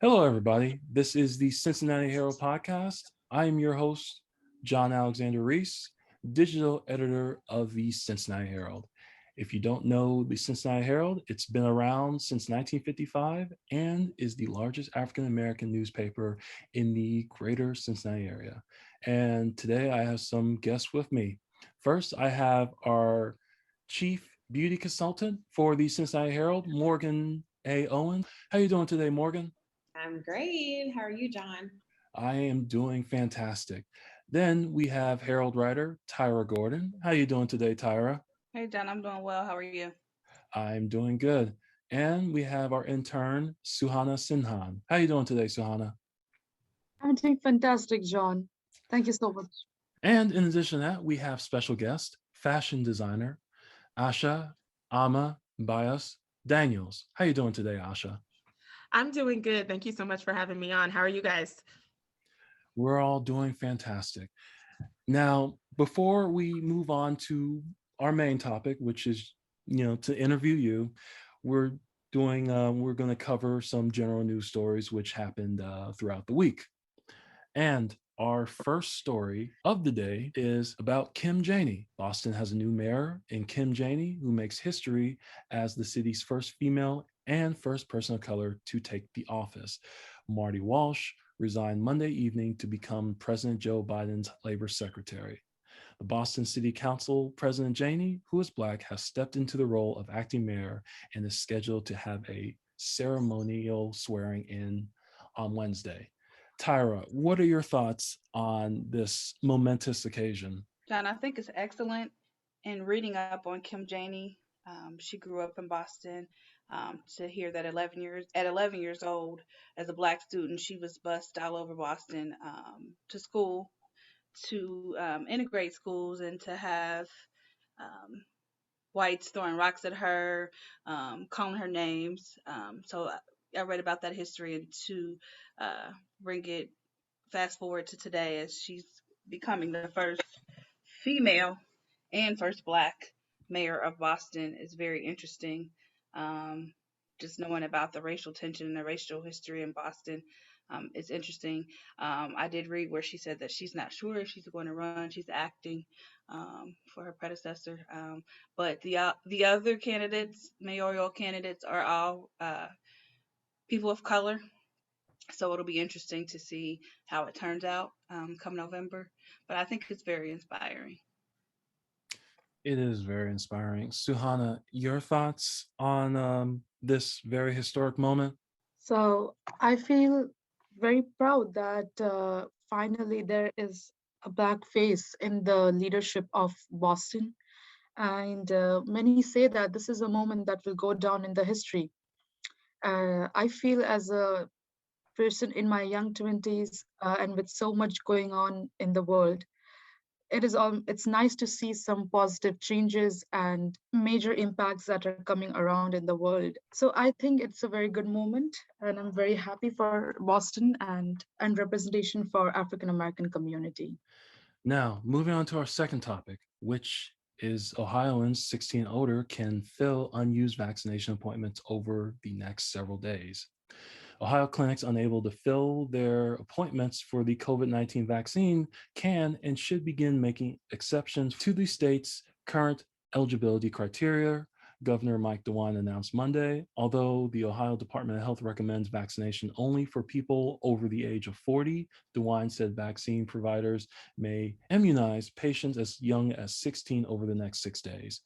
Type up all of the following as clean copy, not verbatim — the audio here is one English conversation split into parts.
Hello, everybody. This is the Cincinnati Herald Podcast. I am your host, John Alexander Reese, digital editor of the Cincinnati Herald. If you don't know the Cincinnati Herald, it's been around since 1955 and is the largest African American newspaper in the greater Cincinnati area. And today I have some guests with me. First, I have our chief beauty consultant for the Cincinnati Herald, Morgan A. Owens. How you doing today, Morgan? I'm great. How are you, John? I am doing fantastic. Then we have Herald writer Tyra Gordon. How you doing today, Tyra? Hey John, I'm doing well. How are you? I'm doing good. And we have our intern Suhana Sinhan. How you doing today, Suhana? I'm doing fantastic, John. Thank you so much. And in addition to that, we have special guest, fashion designer Asha Ama Bias Daniels. How you doing today, Asha? I'm doing good. Thank you so much for having me on. How are you guys? We're all doing fantastic. Now, before we move on to our main topic, which is, to interview you, we're we're going to cover some general news stories which happened throughout the week. And our first story of the day is about Kim Janey. Boston has a new mayor in Kim Janey, who makes history as the city's first female and first person of color to take the office. Marty Walsh resigned Monday evening to become President Joe Biden's labor secretary. The Boston City Council President Janey, who is Black, has stepped into the role of acting mayor and is scheduled to have a ceremonial swearing in on Wednesday. Tyra, what are your thoughts on this momentous occasion? John, I think it's excellent. In reading up on Kim Janey, she grew up in Boston. To hear that 11 years old, as a Black student, she was bused all over Boston to school, to integrate schools, and to have um, whites throwing rocks at her, calling her names. So I read about that history, and to uh, bring it fast forward to today as she's becoming the first female and first Black mayor of Boston is very interesting. Um, just knowing about the racial tension and the racial history in Boston is interesting. I did read where she said that she's not sure if she's going to run. She's acting for her predecessor. But the other candidates, mayoral candidates, are all people of color. So it'll be interesting to see how it turns out come November. But I think it's very inspiring. It is very inspiring. Suhana, your thoughts on this very historic moment? So I feel very proud that finally there is a black face in the leadership of Boston. And many say that this is a moment that will go down in the history. I feel as a person in my young 20s and with so much going on in the world, it's nice to see some positive changes and major impacts that are coming around in the world. So I think it's a very good moment, and I'm very happy for Boston and representation for African American community. Now, moving on to our second topic, which is Ohioans 16 and older can fill unused vaccination appointments over the next several days. Ohio clinics unable to fill their appointments for the COVID-19 vaccine can and should begin making exceptions to the state's current eligibility criteria. Governor Mike DeWine announced Monday, although the Ohio Department of Health recommends vaccination only for people over the age of 40, DeWine said vaccine providers may immunize patients as young as 16 over the next 6 days.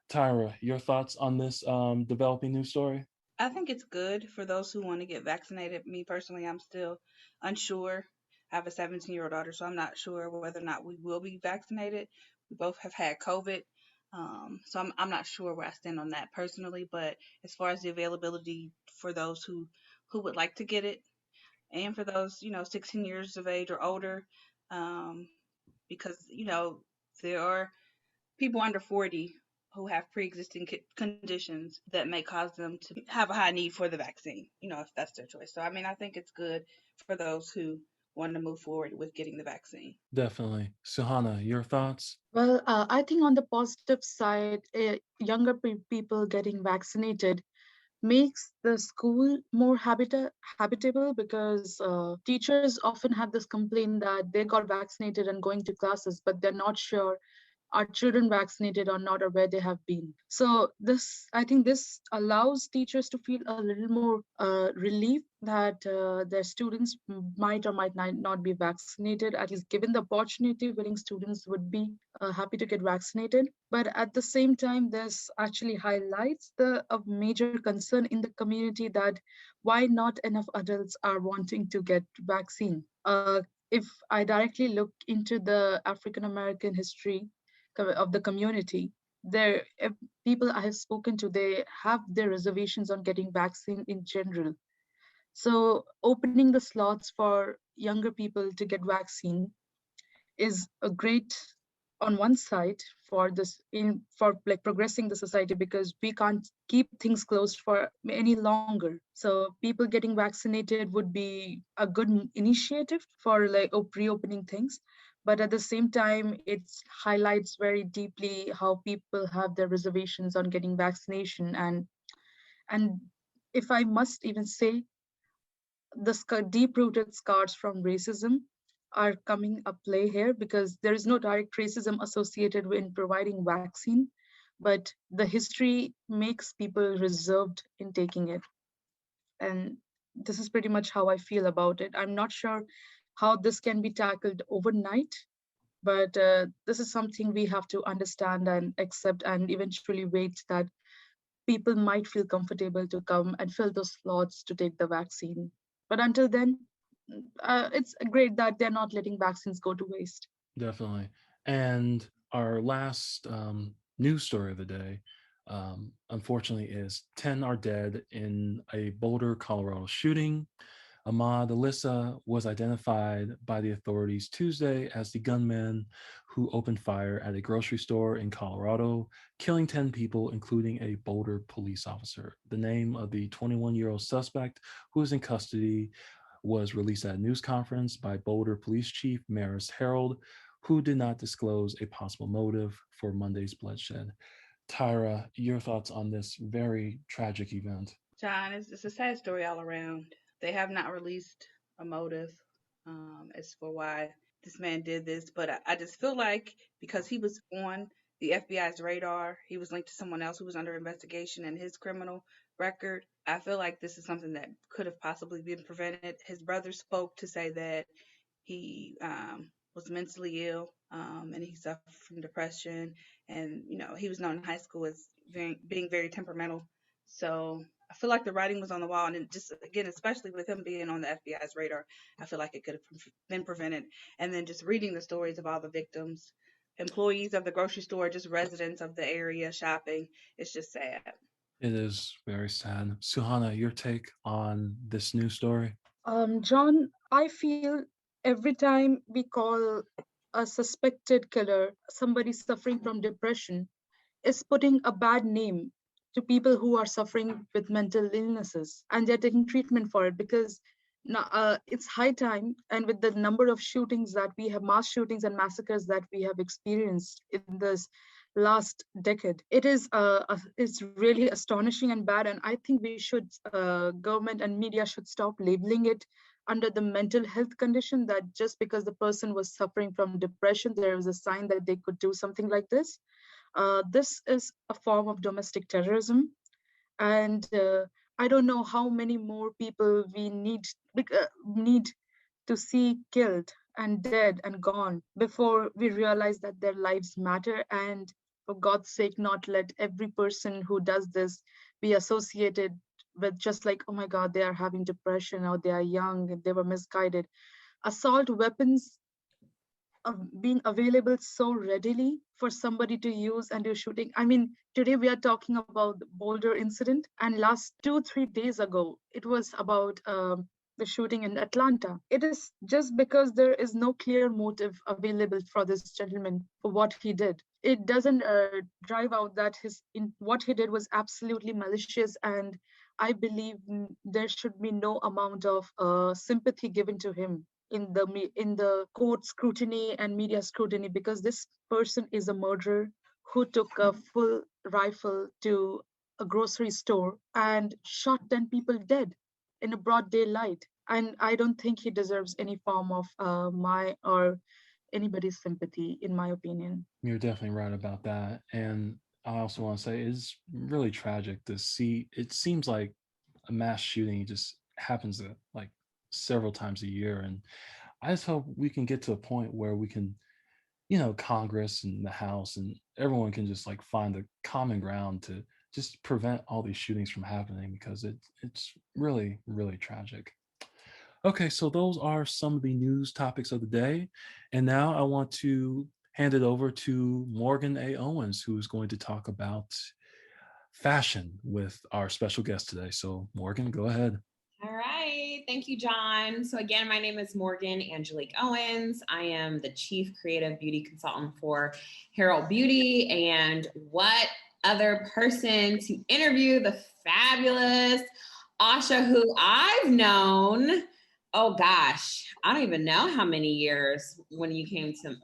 Tyra, your thoughts on this developing news story? I think it's good for those who want to get vaccinated. Me personally, I'm still unsure. I have a 17-year-old daughter, so I'm not sure whether or not we will be vaccinated. We both have had COVID, so I'm not sure where I stand on that personally. But as far as the availability for those who would like to get it, and for those 16 years of age or older, um, because there are people under 40 who have pre-existing conditions that may cause them to have a high need for the vaccine, if that's their choice. So, I mean, I think it's good for those who want to move forward with getting the vaccine. Definitely. Suhana, your thoughts? Well, I think on the positive side, younger people getting vaccinated makes the school more habitable because teachers often have this complaint that they got vaccinated and going to classes, but they're not sure are children vaccinated or not or where they have been. So this, I think this allows teachers to feel a little more relief that their students might or might not be vaccinated. At least given the opportunity, willing students would be happy to get vaccinated. But at the same time, this actually highlights the a major concern in the community that why not enough adults are wanting to get vaccine. If I directly look into the African American history of the community, there people I have spoken to, they have their reservations on getting vaccine in general. So opening the slots for younger people to get vaccine is a great on one side for this in for like progressing the society because we can't keep things closed for any longer. So people getting vaccinated would be a good initiative for like reopening things, but at the same time it highlights very deeply how people have their reservations on getting vaccination. And if I must even say, the deep rooted scars from racism are coming up play here because there is no direct racism associated with providing vaccine, but the history makes people reserved in taking it. And this is pretty much how I feel about it. I'm not sure how this can be tackled overnight, but this is something we have to understand and accept and eventually wait that people might feel comfortable to come and fill those slots to take the vaccine. But until then, it's great that they're not letting vaccines go to waste. Definitely. And our last news story of the day, unfortunately, is 10 are dead in a Boulder, Colorado shooting. Ahmad Alyssa was identified by the authorities Tuesday as the gunman who opened fire at a grocery store in Colorado, killing 10 people, including a Boulder police officer. The name of the 21-year-old suspect who is in custody was released at a news conference by Boulder Police Chief Maris Herald, who did not disclose a possible motive for Monday's bloodshed. Tyra, your thoughts on this very tragic event? John, it's a sad story all around. They have not released a motive as for why this man did this, but I just feel like because he was on the FBI's radar, he was linked to someone else who was under investigation in his criminal record. I feel like this is something that could have possibly been prevented. His brother spoke to say that he was mentally ill and he suffered from depression. And, he was known in high school as being very temperamental. So I feel like the writing was on the wall. And it just, again, especially with him being on the FBI's radar, I feel like it could have been prevented. And then just reading the stories of all the victims, employees of the grocery store, just residents of the area shopping, it's just sad. It is very sad. Suhana, your take on this news story? John, I feel every time we call a suspected killer somebody suffering from depression, is putting a bad name to people who are suffering with mental illnesses and they're taking treatment for it because now, it's high time. And with the number of shootings that we have, mass shootings and massacres that we have experienced in this last decade, it's really astonishing and bad. And I think we should, government and media should stop labeling it under the mental health condition, that just because the person was suffering from depression, there was a sign that they could do something like this. This is a form of domestic terrorism, and I don't know how many more people we need to see killed and dead and gone before we realize that their lives matter. And for God's sake, not let every person who does this be associated with just like, oh my God, they are having depression or they are young and they were misguided. Assault weapons being available so readily for somebody to use and do shooting. I mean, today we are talking about the Boulder incident, and last 2 3 days ago, it was about the shooting in Atlanta. It is just because there is no clear motive available for this gentleman for what he did. It doesn't drive out that what he did was absolutely malicious, and I believe there should be no amount of sympathy given to him in the court scrutiny and media scrutiny, because this person is a murderer who took a full rifle to a grocery store and shot 10 people dead in a broad daylight. And I don't think he deserves any form of my or anybody's sympathy, in my opinion. You're definitely right about that. And I also want to say it's really tragic to see. It seems like a mass shooting just happens like several times a year. And I just hope we can get to a point where we can, Congress and the House and everyone can just like find the common ground to just prevent all these shootings from happening because it's really, really tragic. Okay, so those are some of the news topics of the day. And now I want to hand it over to Morgan A. Owens, who is going to talk about fashion with our special guest today. So, Morgan, go ahead. All right. Thank you, John. So again, my name is Morgan Angelique Owens. I am the Chief Creative Beauty Consultant for Herald Beauty. And what other person to interview the fabulous Asha, who I've known, oh gosh, I don't even know how many years when you came to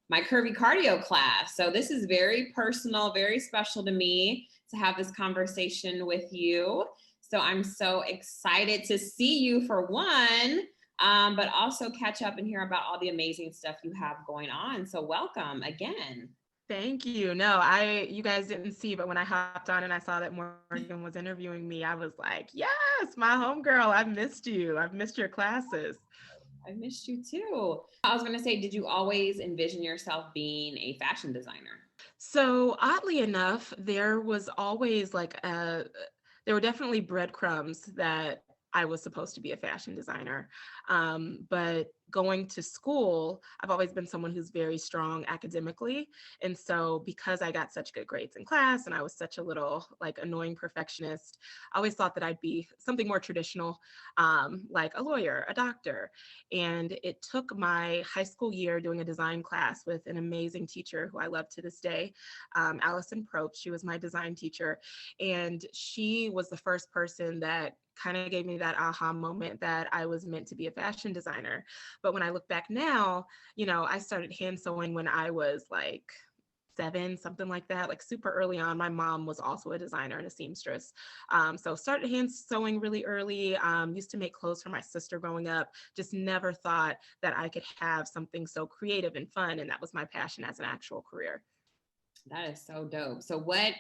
my curvy cardio class. So this is very personal, very special to me to have this conversation with you. So I'm so excited to see you for one, but also catch up and hear about all the amazing stuff you have going on. So welcome again. Thank you. No, you guys didn't see, but when I hopped on and I saw that Morgan was interviewing me, I was like, yes, my homegirl, I've missed you. I've missed your classes. I missed you too. I was going to say, did you always envision yourself being a fashion designer? So oddly enough, there was always there were definitely breadcrumbs that I was supposed to be a fashion designer. But going to school, I've always been someone who's very strong academically. And so because I got such good grades in class and I was such a little annoying perfectionist, I always thought that I'd be something more traditional, like a lawyer, a doctor. And it took my high school year doing a design class with an amazing teacher who I love to this day, Allison Probst. She was my design teacher. And she was the first person that kind of gave me that aha moment that I was meant to be a fashion designer. But when I look back now, I started hand sewing when I was 7, something like that, super early on. My mom was also a designer and a seamstress. So started hand sewing really early, used to make clothes for my sister growing up, just never thought that I could have something so creative and fun. And that was my passion as an actual career. That is so dope. So what,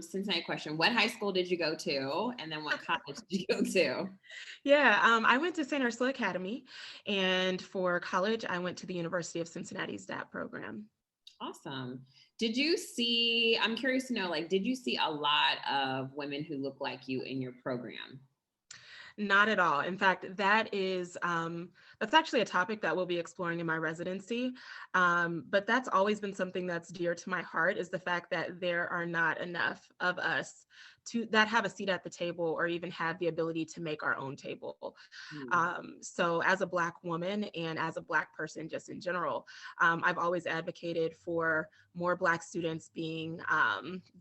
Cincinnati question, what high school did you go to? And then what college did you go to? Yeah, I went to St. Ursula Academy. And for college, I went to the University of Cincinnati's DAP program. Awesome. Did you see, I'm curious to know, did you see a lot of women who look like you in your program? Not at all. In fact, that's actually a topic that we'll be exploring in my residency. But that's always been something that's dear to my heart, is the fact that there are not enough of us that have a seat at the table or even have the ability to make our own table. So as a Black woman and as a Black person just in general, I've always advocated for more Black students being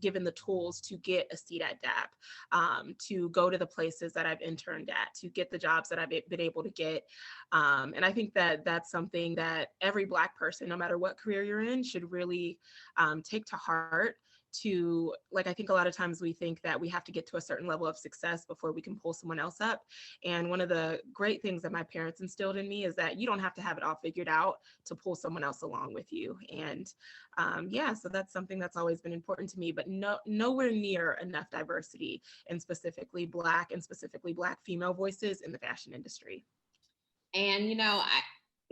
given the tools to get a seat at DAP, to go to the places that I've interned at, to get the jobs that I've been able to get. And I think that that's something that every Black person, no matter what career you're in, should really take to heart. I think a lot of times we think that we have to get to a certain level of success before we can pull someone else up. And one of the great things that my parents instilled in me is that you don't have to have it all figured out to pull someone else along with you. And so that's something that's always been important to me, but nowhere near enough diversity, and specifically Black female voices in the fashion industry. And,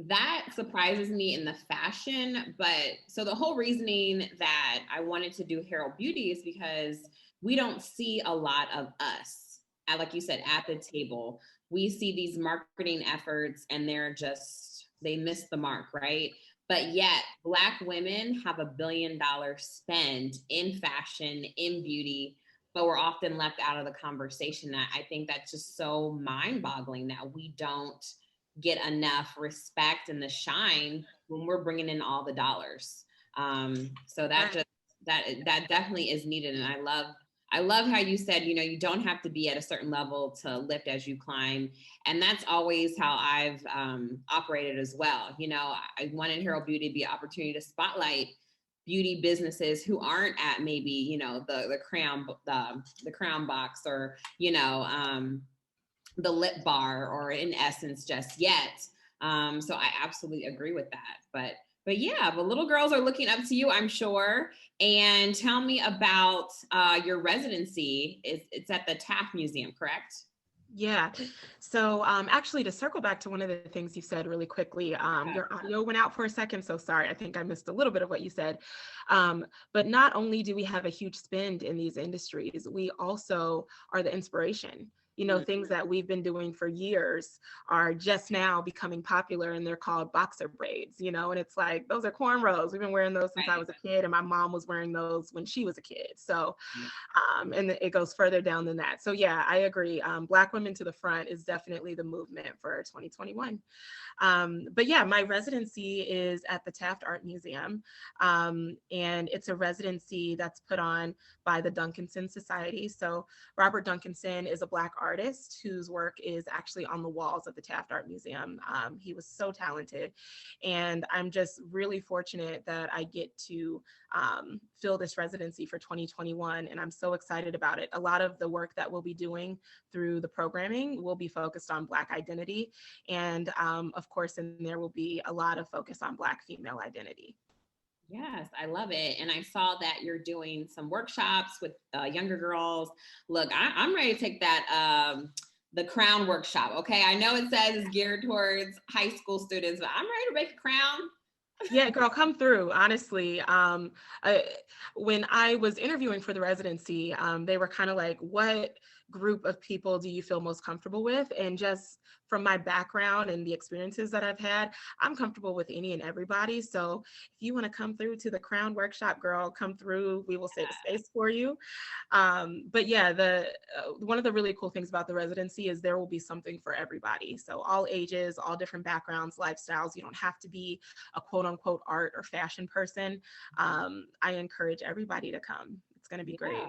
that surprises me in the fashion, but so the whole reasoning that I wanted to do Herald Beauty is because we don't see a lot of us, like you said, at the table. We see these marketing efforts and they miss the mark, right? But yet Black women have $1 billion spend in fashion, in beauty, but we're often left out of the conversation. I think that's just so mind-boggling that we don't get enough respect and the shine when we're bringing in all the dollars. So that definitely is needed. And I love how you said, you don't have to be at a certain level to lift as you climb. And that's always how I've operated as well. I wanted Herald Beauty to be an opportunity to spotlight beauty businesses who aren't at maybe, you know, the crown box, or, you know, the lip bar, or in Essence just yet. So I absolutely agree with that. But yeah, the little girls are looking up to you, I'm sure. And tell me about your residency. It's at the Taft Museum, correct? Yeah. So actually, to circle back to one of the things you said really quickly, your audio went out for a second. So sorry, I think I missed a little bit of what you said. But not only do we have a huge spend in these industries, we also are the inspiration. You know, things that we've been doing for years are just now becoming popular, and they're called boxer braids, you know, and it's like, those are cornrows. We've been wearing those since I was a kid, and my mom was wearing those when she was a kid. So and it goes further down than that. So yeah, I agree. Black women to the front is definitely the movement for 2021. But yeah, my residency is at the Taft Art Museum. And it's a residency that's put on by the Duncanson Society. So Robert Duncanson is a Black artist whose work is actually on the walls of the Taft Art Museum. He was so talented. And I'm just really fortunate that I get to fill this residency for 2021. And I'm so excited about it. A lot of the work that we'll be doing through the programming will be focused on Black identity. And of course, in there will be a lot of focus on Black female identity. Yes, I love it. And I saw that you're doing some workshops with younger girls. Look, I'm ready to take that, the crown workshop. Okay. I know it says it's geared towards high school students, but I'm ready to make a crown. Yeah, girl, come through. Honestly, when I was interviewing for the residency, they were kind of like, what group of people do you feel most comfortable with? And just from my background and the experiences that I've had, I'm comfortable with any and everybody. So if you want to come through to the crown workshop, girl, come through. We will save a space for you. But yeah, one of the really cool things about the residency is there will be something for everybody. So all ages, all different backgrounds, lifestyles. You don't have to be a quote unquote art or fashion person. I encourage everybody to come. It's going to be great.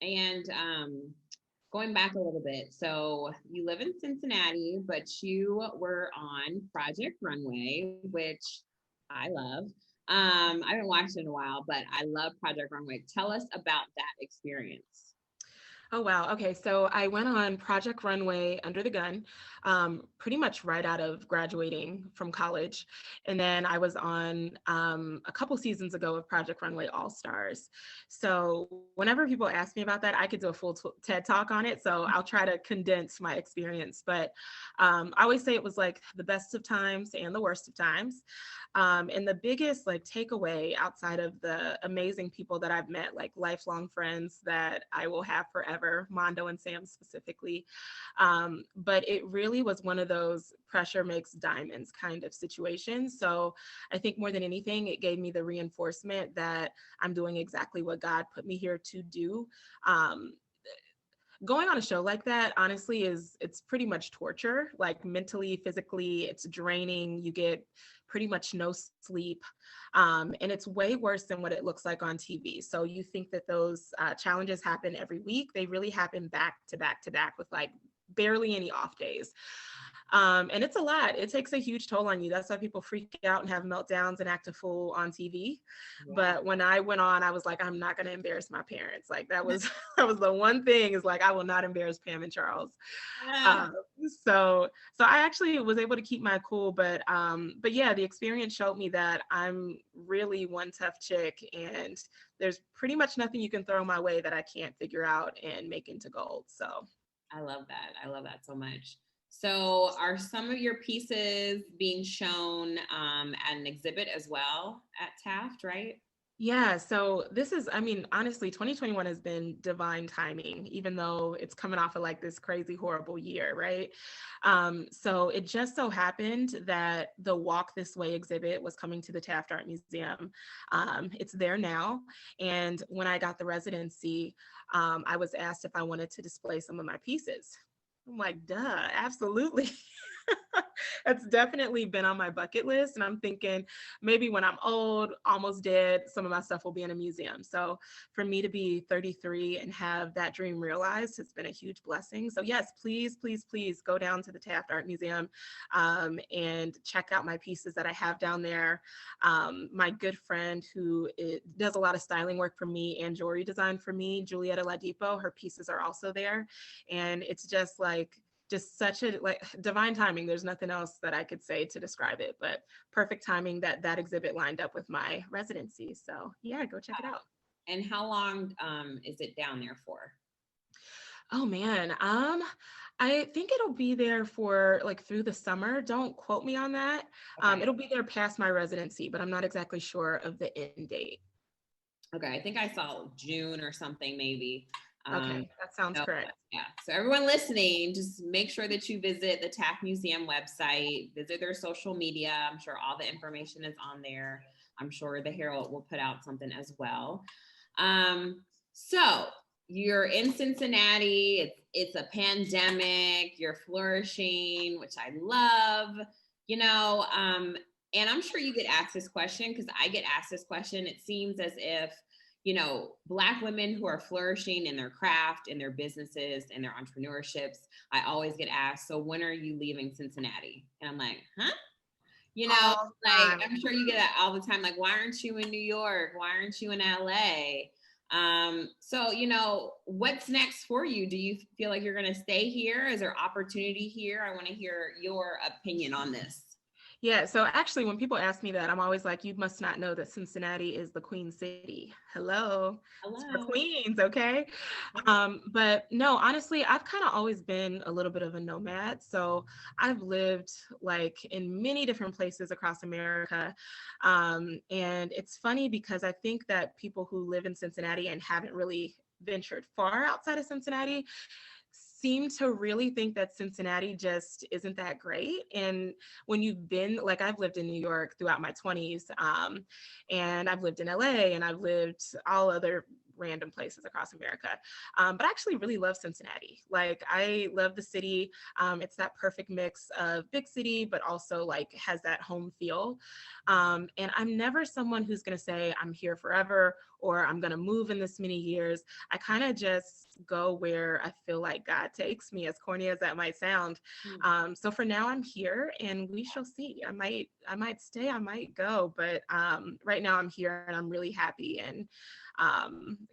And going back a little bit, so you live in Cincinnati, but you were on Project Runway, which I love. I haven't watched it in a while, but I love Project Runway. Tell us about that experience. Oh, wow. Okay. So I went on Project Runway under the gun, pretty much right out of graduating from college. And then I was on a couple seasons ago of Project Runway All Stars. So whenever people ask me about that, I could do a full TED talk on it. So I'll try to condense my experience. But I always say it was like the best of times and the worst of times. And the biggest like takeaway outside of the amazing people that I've met, like lifelong friends that I will have forever, Mondo and Sam specifically. But it really was one of those pressure makes diamonds kind of situations. So I think more than anything, it gave me the reinforcement that I'm doing exactly what God put me here to do. Going on a show like that, honestly, it's pretty much torture, like mentally, physically, it's draining. You get pretty much no sleep. And it's way worse than what it looks like on TV. So you think that those challenges happen every week. They really happen back to back to back with like barely any off days. And it's a lot. It takes a huge toll on you. That's why people freak out and have meltdowns and act a fool on TV. Yeah. But when I went on, I was like, I'm not going to embarrass my parents. Like that was the one thing is like, I will not embarrass Pam and Charles. Yeah. So I actually was able to keep my cool, but yeah, the experience showed me that I'm really one tough chick, and there's pretty much nothing you can throw my way that I can't figure out and make into gold. So I love that. I love that so much. So are some of your pieces being shown at an exhibit as well at Taft, right? Yeah, so this is, I mean, honestly, 2021 has been divine timing, even though it's coming off of like this crazy, horrible year, right? So it just so happened that the Walk This Way exhibit was coming to the Taft Art Museum. It's there now. And when I got the residency, I was asked if I wanted to display some of my pieces. I'm like, duh, absolutely. It's definitely been on my bucket list. And I'm thinking maybe when I'm old, almost dead, some of my stuff will be in a museum. So for me to be 33 and have that dream realized has been a huge blessing. So yes, please, please, please go down to the Taft Art Museum and check out my pieces that I have down there. My good friend who does a lot of styling work for me and jewelry design for me, Julieta Ladipo, her pieces are also there. And it's just such a divine timing. There's nothing else that I could say to describe it, but perfect timing that exhibit lined up with my residency. So yeah, go check it out. And how long is it down there for? Oh man, I think it'll be there for through the summer. Don't quote me on that. Okay. It'll be there past my residency, but I'm not exactly sure of the end date. Okay, I think I saw June or something maybe. Okay, that sounds correct. Yeah, so everyone listening, just make sure that you visit the Taft Museum website, visit their social media. I'm sure all the information is on there. I'm sure the Herald will put out something as well. So you're in Cincinnati, it's a pandemic, you're flourishing, which I love, and I'm sure you get asked this question because I get asked this question. It seems as if Black women who are flourishing in their craft, in their businesses, in their entrepreneurships, I always get asked, so when are you leaving Cincinnati? And I'm like, huh? I'm sure you get that all the time. Like, why aren't you in New York? Why aren't you in LA? So, what's next for you? Do you feel like you're going to stay here? Is there opportunity here? I want to hear your opinion on this. Yeah, so actually when people ask me that, I'm always like, you must not know that Cincinnati is the Queen City. Hello. It's for queens, okay? But no, honestly, I've kind of always been a little bit of a nomad. So I've lived in many different places across America. And it's funny because I think that people who live in Cincinnati and haven't really ventured far outside of Cincinnati seem to really think that Cincinnati just isn't that great. And when you've been, I've lived in New York throughout my 20s, and I've lived in LA, and I've lived all other random places across America. But I actually really love Cincinnati. I love the city. It's that perfect mix of big city, but also has that home feel. And I'm never someone who's going to say I'm here forever or I'm going to move in this many years. I kind of just go where I feel like God takes me, as corny as that might sound. So for now I'm here and we shall see. I might stay, I might go, but right now I'm here and I'm really happy, and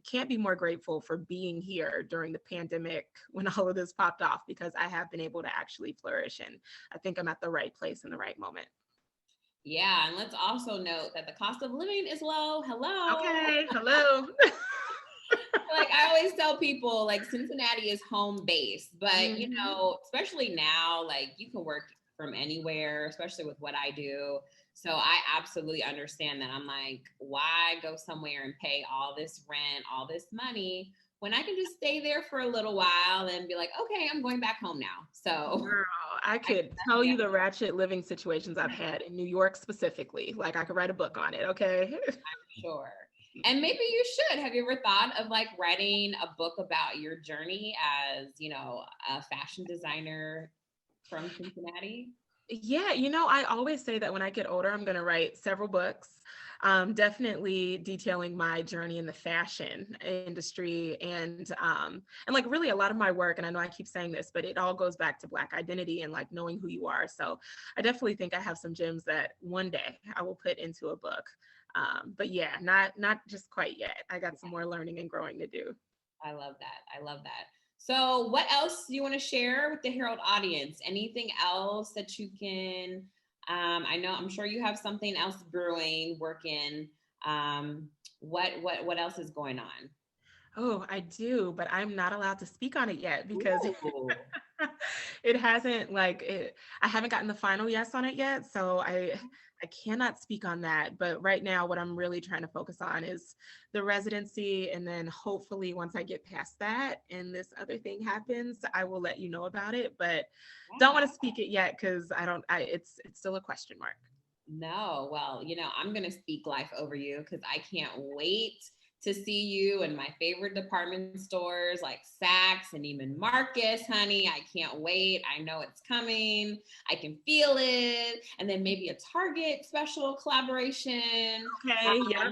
can't be more grateful for being here during the pandemic when all of this popped off, because I have been able to actually flourish, and I think I'm at the right place in the right moment. Yeah, and let's also note that the cost of living is low. Hello. Okay, hello. I always tell people, Cincinnati is home base, but especially now, you can work from anywhere, especially with what I do. So I absolutely understand that. I'm like, why go somewhere and pay all this rent, all this money, when I can just stay there for a little while and be like, okay, I'm going back home now. So girl, I could tell you the ratchet living situations I've had in New York specifically. I could write a book on it. Okay. I'm sure. And maybe you should. Have you ever thought of writing a book about your journey as, a fashion designer from Cincinnati? Yeah, I always say that when I get older, I'm going to write several books, definitely detailing my journey in the fashion industry, and really a lot of my work. And I know I keep saying this, but it all goes back to Black identity and knowing who you are. So I definitely think I have some gems that one day I will put into a book. But yeah, not just quite yet. I got some more learning and growing to do. I love that. So what else do you want to share with the Herald audience? Anything else that you can, I'm sure you have something else brewing, working. What else is going on? Oh, I do, but I'm not allowed to speak on it yet because it hasn't I haven't gotten the final yes on it yet. So I cannot speak on that. But right now, what I'm really trying to focus on is the residency. And then hopefully once I get past that and this other thing happens, I will let you know about it. But don't want to speak it yet because it's still a question mark. No, well, I'm going to speak life over you because I can't wait to see you in my favorite department stores like Saks and even Marcus, honey. I can't wait. I know it's coming. I can feel it. And then maybe a Target special collaboration. Okay, yeah.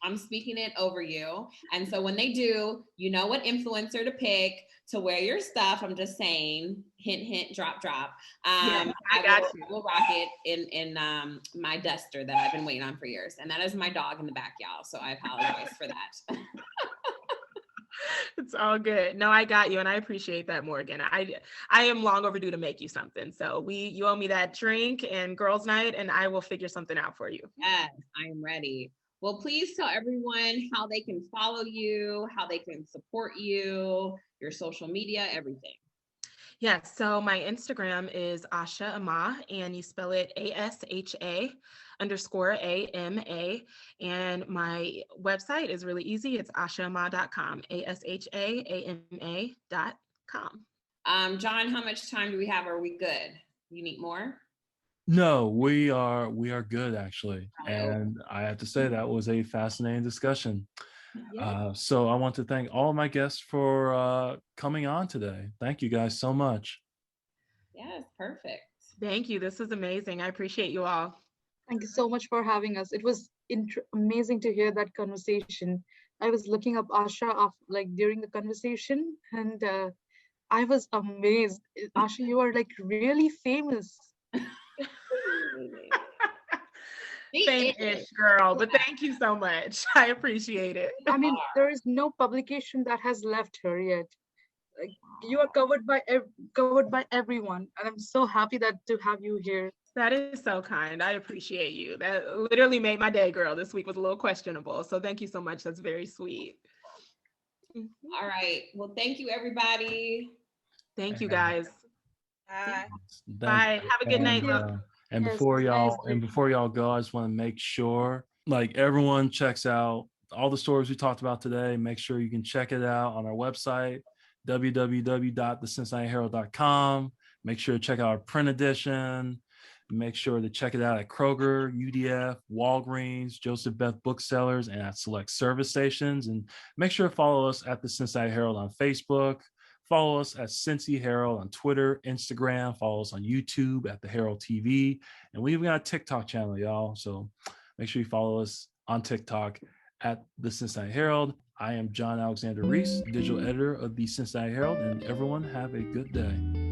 I'm speaking it over you. And so when they do, you know what influencer to pick to wear your stuff. I'm just saying, hint, hint, drop, drop. I got you. I will rock it in my duster that I've been waiting on for years. And that is my dog in the back, y'all. So I apologize for that. It's all good. No, I got you. And I appreciate that, Morgan. I am long overdue to make you something. So you owe me that drink and girls' night, and I will figure something out for you. Yes, I am ready. Well, please tell everyone how they can follow you, how they can support you, your social media, everything. Yes, so my Instagram is Asha Ama, and you spell it ASHA_AMA. And my website is really easy. It's ashama.com, ASHAAMA.com. John, how much time do we have? Are we good? You need more? No, we are good actually. And I have to say that was a fascinating discussion. So I want to thank all of my guests for coming on today. Thank you guys so much. Yes, perfect. Thank you. This is amazing. I appreciate you all. Thank you so much for having us. It was amazing to hear that conversation. I was looking up Asha during the conversation, and I was amazed. Asha, you are like really famous. Fame-ish, girl, but thank you so much. I appreciate it. I mean, there is no publication that has left her yet. Like, you are covered by everyone, and I'm so happy to have you here. That is so kind. I appreciate you. That literally made my day, girl. This week was a little questionable, so thank you so much. That's very sweet. All right. Well, thank you, everybody. Thank you, guys. Bye. Bye. Have a good night, love. And before y'all go, I just want to make sure everyone checks out all the stories we talked about today. Make sure you can check it out on our website, www.thecincinnatiherald.com. Make sure to check out our print edition. Make sure to check it out at Kroger, UDF, Walgreens, Joseph Beth Booksellers, and at select service stations. And make sure to follow us at the Cincinnati Herald on Facebook. Follow us at Cincy Herald on Twitter, Instagram. Follow us on YouTube at the Herald TV. And we even got a TikTok channel, y'all. So make sure you follow us on TikTok at the Cincinnati Herald. I am John Alexander Reese, digital editor of the Cincinnati Herald, and everyone have a good day.